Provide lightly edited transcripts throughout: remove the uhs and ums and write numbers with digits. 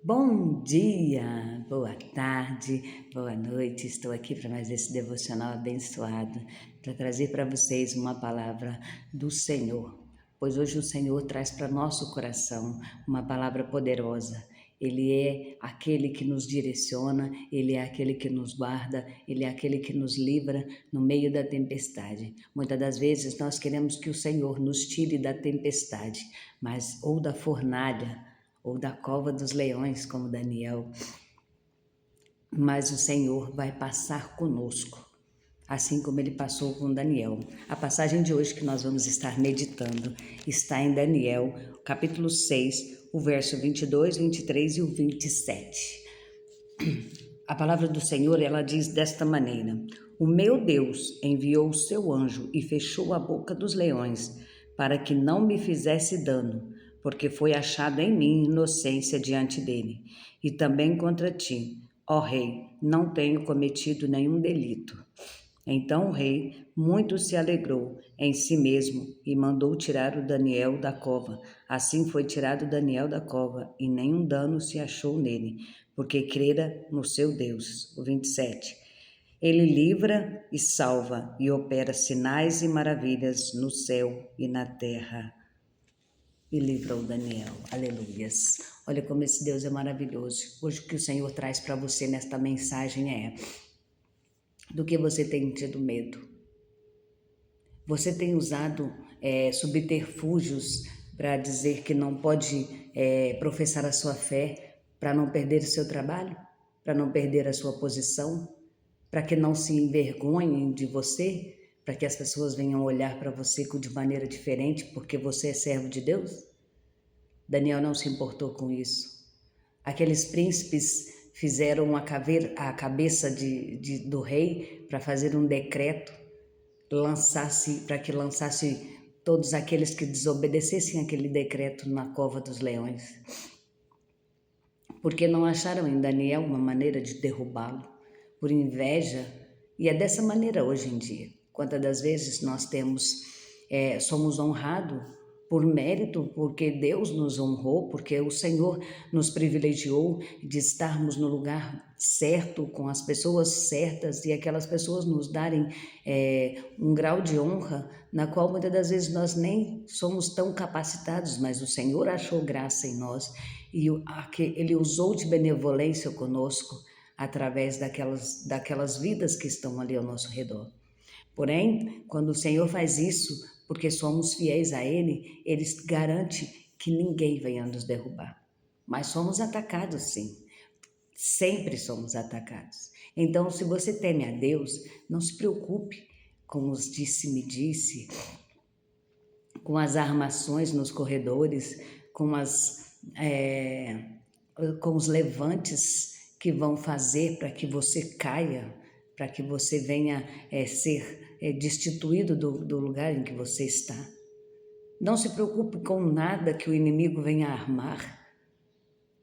Bom dia, boa tarde, boa noite. Estou aqui para mais esse devocional abençoado, para trazer para vocês uma palavra do Senhor, pois hoje o Senhor traz para nosso coração uma palavra poderosa. Ele é aquele que nos direciona, Ele é aquele que nos guarda, Ele é aquele que nos livra no meio da tempestade. Muitas das vezes nós queremos que o Senhor nos tire da tempestade, ou da fornalha, ou da cova dos leões, como Daniel, mas o Senhor vai passar conosco, assim como ele passou com Daniel. A passagem de hoje que nós vamos estar meditando está em Daniel, capítulo 6, o verso 22, 23 e o 27. A palavra do Senhor, ela diz desta maneira: O meu Deus enviou o seu anjo e fechou a boca dos leões, para que não me fizesse dano, porque foi achado em mim inocência diante dele. E também contra ti, ó rei, não tenho cometido nenhum delito. Então o rei muito se alegrou em si mesmo e mandou tirar o Daniel da cova. Assim foi tirado Daniel da cova, e nenhum dano se achou nele, porque crera no seu Deus. O 27. Ele livra e salva e opera sinais e maravilhas no céu e na terra. E livrou Daniel. Aleluias. Olha como esse Deus é maravilhoso. Hoje o que o Senhor traz para você nesta mensagem é: do que você tem tido medo? Você tem usado subterfúgios para dizer que não pode professar a sua fé, para não perder o seu trabalho, para não perder a sua posição, para que não se envergonhem de você, para que as pessoas venham olhar para você de maneira diferente, porque você é servo de Deus? Daniel não se importou com isso. Aqueles príncipes fizeram a cabeça do rei para fazer um decreto, para que lançasse todos aqueles que desobedecessem aquele decreto na cova dos leões, porque não acharam em Daniel uma maneira de derrubá-lo, por inveja. E é dessa maneira hoje em dia. Quantas das vezes nós somos honrados por mérito, porque Deus nos honrou, porque o Senhor nos privilegiou de estarmos no lugar certo, com as pessoas certas, e aquelas pessoas nos darem um grau de honra, na qual muitas das vezes nós nem somos tão capacitados, mas o Senhor achou graça em nós, e Ele usou de benevolência conosco, através daquelas vidas que estão ali ao nosso redor. Porém, quando o Senhor faz isso, porque somos fiéis a Ele, Ele garante que ninguém venha nos derrubar. Mas somos atacados, sim. Sempre somos atacados. Então, se você teme a Deus, não se preocupe com os disse-me-disse, com as armações nos corredores, com os levantes que vão fazer para que você caia, para que você venha ser destituído do lugar em que você está. Não se preocupe com nada que o inimigo venha armar.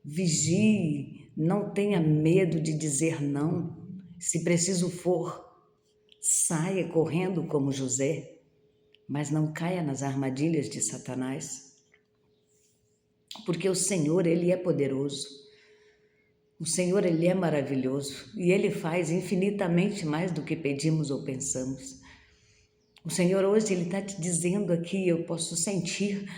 Vigie, não tenha medo de dizer não. Se preciso for, saia correndo como José, mas não caia nas armadilhas de Satanás. Porque o Senhor, Ele é poderoso. O Senhor, Ele é maravilhoso e Ele faz infinitamente mais do que pedimos ou pensamos. O Senhor hoje, Ele está te dizendo aqui, eu posso sentir,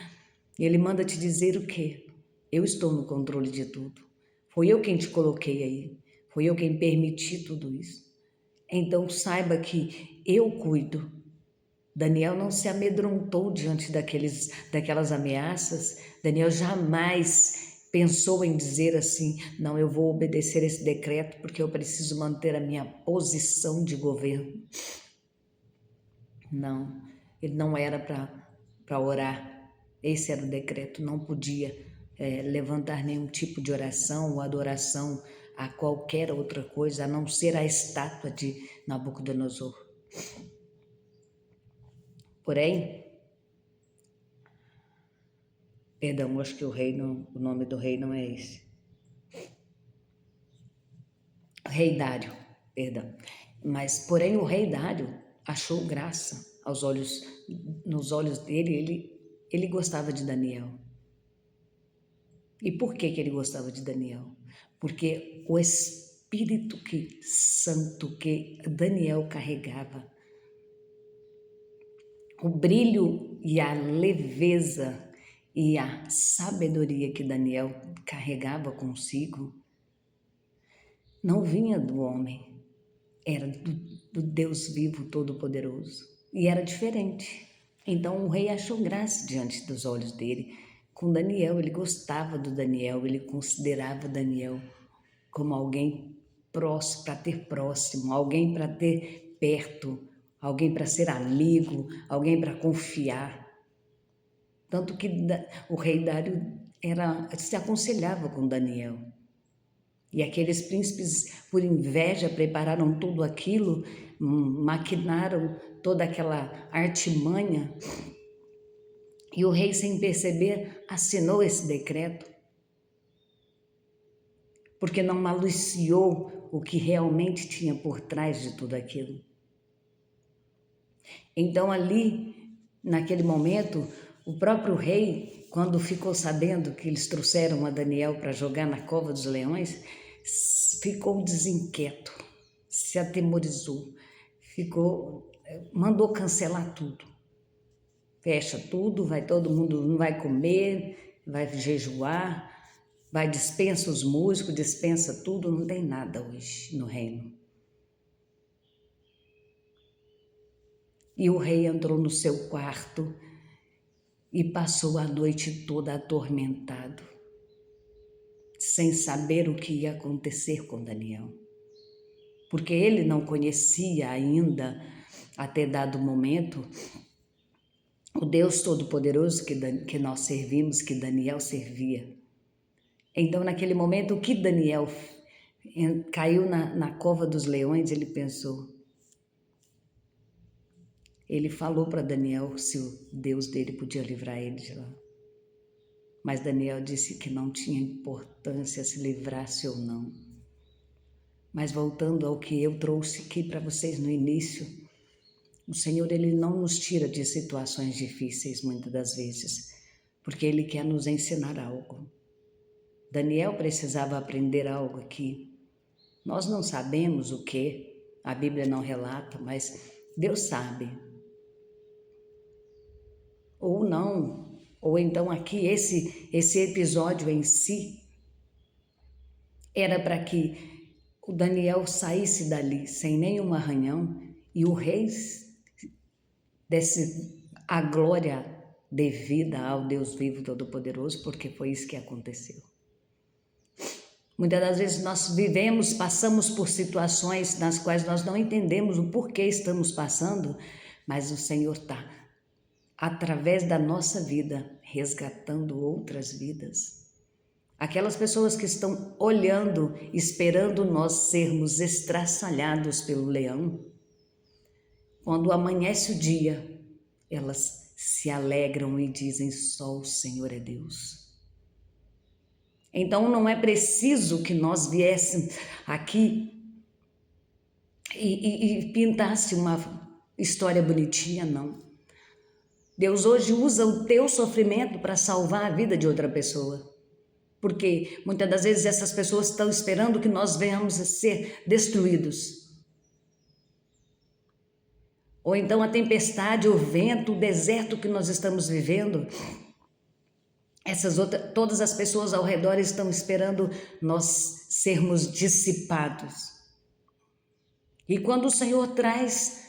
Ele manda te dizer o quê? Eu estou no controle de tudo. Foi eu quem te coloquei aí. Foi eu quem permiti tudo isso. Então saiba que eu cuido. Daniel não se amedrontou diante daquelas ameaças. Daniel jamais pensou em dizer assim: não, eu vou obedecer esse decreto porque eu preciso manter a minha posição de governo. Não, ele não era para orar. Esse era o decreto, não podia levantar nenhum tipo de oração ou adoração a qualquer outra coisa, a não ser a estátua de Nabucodonosor. Porém, perdão, acho que o nome do rei não é esse. Rei Dário, perdão. Mas, porém, o rei Dário achou graça nos olhos dele, ele gostava de Daniel. E por que ele gostava de Daniel? Porque o Espírito Santo que Daniel carregava, o brilho e a leveza e a sabedoria que Daniel carregava consigo, não vinha do homem, era do Deus vivo todo-poderoso. E era diferente. Então o rei achou graça diante dos olhos dele. Com Daniel, ele gostava do Daniel, ele considerava Daniel como alguém próximo, para ter próximo, alguém para ter perto, alguém para ser amigo, alguém para confiar. Tanto que o rei Dário se aconselhava com Daniel. E aqueles príncipes, por inveja, prepararam tudo aquilo, maquinaram toda aquela artimanha. E o rei, sem perceber, assinou esse decreto, porque não maliciou o que realmente tinha por trás de tudo aquilo. Então ali, naquele momento, o próprio rei, quando ficou sabendo que eles trouxeram a Daniel para jogar na cova dos leões, ficou desinquieto, se atemorizou, mandou cancelar tudo. Fecha tudo, vai todo mundo, não vai comer, vai jejuar, dispensa os músicos, dispensa tudo, não tem nada hoje no reino. E o rei entrou no seu quarto e passou a noite toda atormentado, sem saber o que ia acontecer com Daniel. Porque ele não conhecia ainda, até dado momento, o Deus Todo-Poderoso que nós servimos, que Daniel servia. Então, naquele momento, o que Daniel caiu na cova dos leões, ele pensou. Ele falou para Daniel se o Deus dele podia livrar ele de lá. Mas Daniel disse que não tinha importância se livrasse ou não. Mas voltando ao que eu trouxe aqui para vocês no início, o Senhor, Ele não nos tira de situações difíceis muitas das vezes, porque Ele quer nos ensinar algo. Daniel precisava aprender algo aqui. Nós não sabemos o que, a Bíblia não relata, mas Deus sabe. Ou não, ou então aqui esse episódio em si era para que o Daniel saísse dali sem nenhum arranhão e o rei desse a glória devida ao Deus vivo todo-poderoso, porque foi isso que aconteceu. Muitas das vezes nós passamos por situações nas quais nós não entendemos o porquê estamos passando, mas o Senhor está, através da nossa vida, resgatando outras vidas. Aquelas pessoas que estão olhando, esperando nós sermos estraçalhados pelo leão, quando amanhece o dia, elas se alegram e dizem: só o Senhor é Deus. Então não é preciso que nós viéssemos aqui e pintasse uma história bonitinha, não. Deus hoje usa o teu sofrimento para salvar a vida de outra pessoa. Porque muitas das vezes essas pessoas estão esperando que nós venhamos a ser destruídos. Ou então a tempestade, o vento, o deserto que nós estamos vivendo, todas as pessoas ao redor estão esperando nós sermos dissipados. E quando o Senhor traz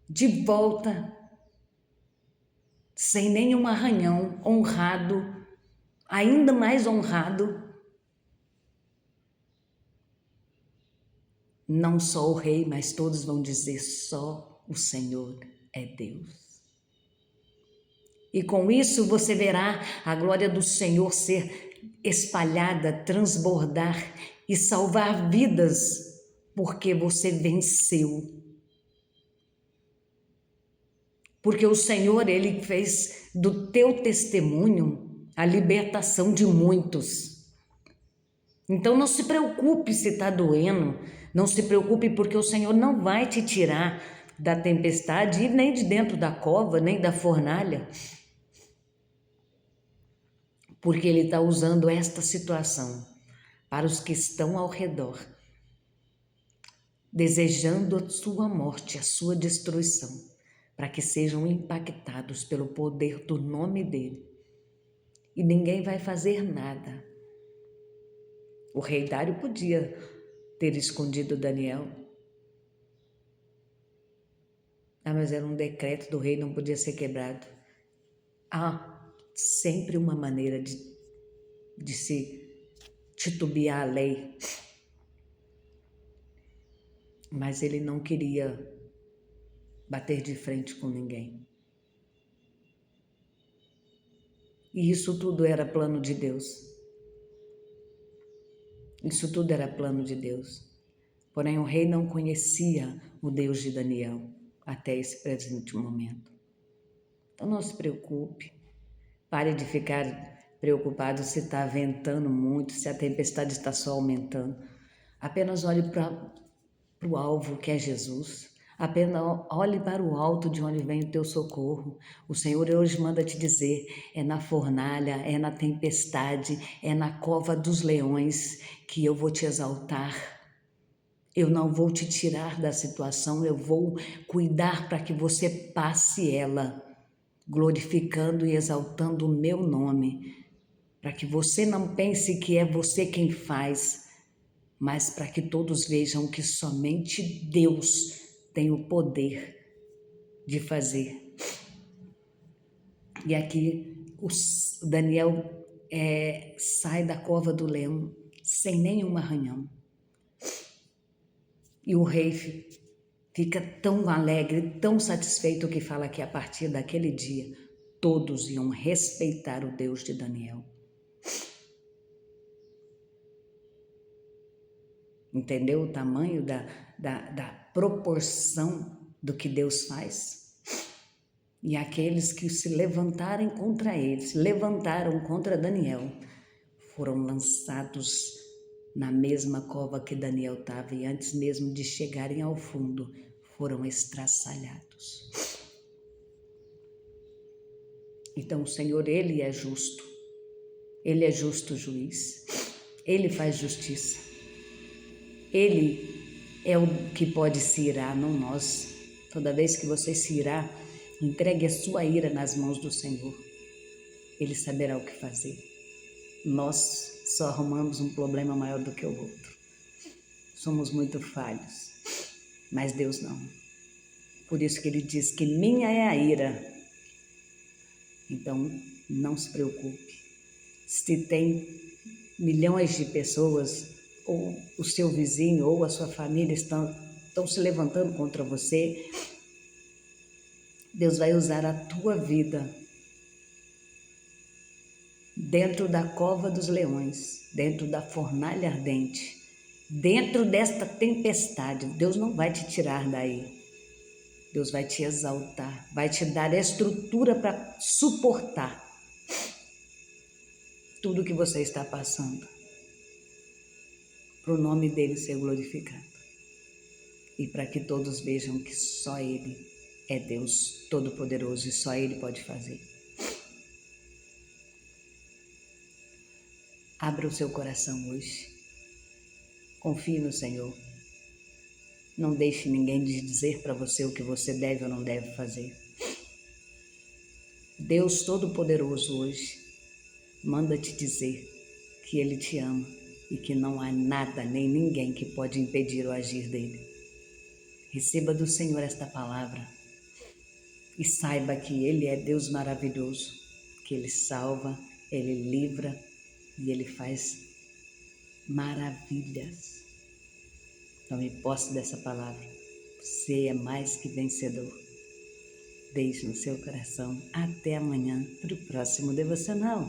de volta, sem nenhum arranhão, honrado, ainda mais honrado, não só o rei, mas todos vão dizer: só o Senhor é Deus. E com isso você verá a glória do Senhor ser espalhada, transbordar e salvar vidas, porque você venceu. Porque o Senhor, Ele fez do teu testemunho a libertação de muitos. Então não se preocupe se está doendo, não se preocupe, porque o Senhor não vai te tirar da tempestade e nem de dentro da cova, nem da fornalha. porque Ele está usando esta situação para os que estão ao redor, desejando a sua morte, a sua destruição, para que sejam impactados pelo poder do nome dEle. E ninguém vai fazer nada. O rei Dário podia ter escondido Daniel. Mas era um decreto do rei, não podia ser quebrado. Há sempre uma maneira de se titubear a lei. Mas ele não queria bater de frente com ninguém. E isso tudo era plano de Deus. Isso tudo era plano de Deus. Porém, o rei não conhecia o Deus de Daniel até esse presente momento. Então, não se preocupe. Pare de ficar preocupado se está ventando muito, se a tempestade está só aumentando. Apenas olhe para o alvo, que é Jesus. Apenas olhe para o alto, de onde vem o teu socorro. O Senhor hoje manda te dizer, é na fornalha, é na tempestade, é na cova dos leões que eu vou te exaltar. Eu não vou te tirar da situação, eu vou cuidar para que você passe ela, glorificando e exaltando o meu nome, para que você não pense que é você quem faz, mas para que todos vejam que somente Deus tem o poder de fazer. E aqui o Daniel sai da cova do leão sem nenhum arranhão. E o rei fica tão alegre, tão satisfeito, que fala que a partir daquele dia todos iam respeitar o Deus de Daniel. Entendeu o tamanho da proporção do que Deus faz? E aqueles que se levantarem contra ele, se levantaram contra Daniel, foram lançados na mesma cova que Daniel estava, e antes mesmo de chegarem ao fundo, foram estraçalhados. Então o Senhor, Ele é justo juiz, Ele faz justiça, Ele é o que pode se irar, não nós. Toda vez que você se irar, entregue a sua ira nas mãos do Senhor, Ele saberá o que fazer. Nós só arrumamos um problema maior do que o outro. Somos muito falhos, mas Deus não. Por isso que Ele diz que minha é a ira. Então, não se preocupe. Se tem milhões de pessoas, ou o seu vizinho, ou a sua família estão se levantando contra você, Deus vai usar a tua vida dentro da cova dos leões, dentro da fornalha ardente, dentro desta tempestade. Deus não vai te tirar daí. Deus vai te exaltar, vai te dar a estrutura para suportar tudo que você está passando, para o nome dele ser glorificado e para que todos vejam que só Ele é Deus Todo-Poderoso e só Ele pode fazer. Abra o seu coração hoje, confie no Senhor, não deixe ninguém dizer para você o que você deve ou não deve fazer. Deus Todo-Poderoso hoje manda te dizer que Ele te ama e que não há nada nem ninguém que pode impedir o agir dEle. Receba do Senhor esta palavra e saiba que Ele é Deus maravilhoso, que Ele salva, Ele livra e Ele faz maravilhas. Tome posse dessa palavra. Você é mais que vencedor. Beijo no seu coração. Até amanhã para o próximo devocional.